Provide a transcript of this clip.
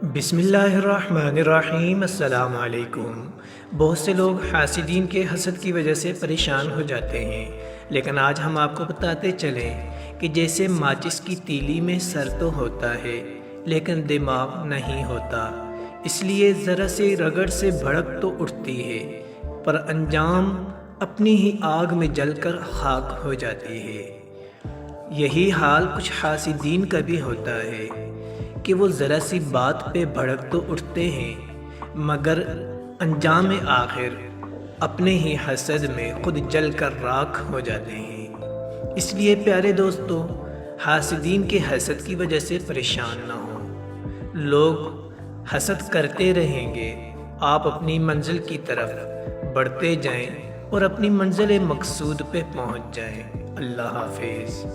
بسم اللہ الرحمن الرحیم۔ السلام علیکم۔ بہت سے لوگ حاسدین کے حسد کی وجہ سے پریشان ہو جاتے ہیں، لیکن آج ہم آپ کو بتاتے چلیں کہ جیسے ماچس کی تیلی میں سر تو ہوتا ہے لیکن دماغ نہیں ہوتا، اس لیے ذرا سے رگڑ سے بھڑک تو اٹھتی ہے پر انجام اپنی ہی آگ میں جل کر خاک ہو جاتی ہے۔ یہی حال کچھ حاسدین کا بھی ہوتا ہے کہ وہ ذرا سی بات پہ بھڑک تو اٹھتے ہیں مگر انجام آخر اپنے ہی حسد میں خود جل کر راکھ ہو جاتے ہیں۔ اس لیے پیارے دوستو، حاسدین کے حسد کی وجہ سے پریشان نہ ہو۔ لوگ حسد کرتے رہیں گے، آپ اپنی منزل کی طرف بڑھتے جائیں اور اپنی منزل مقصود پہ پہنچ جائیں۔ اللہ حافظ۔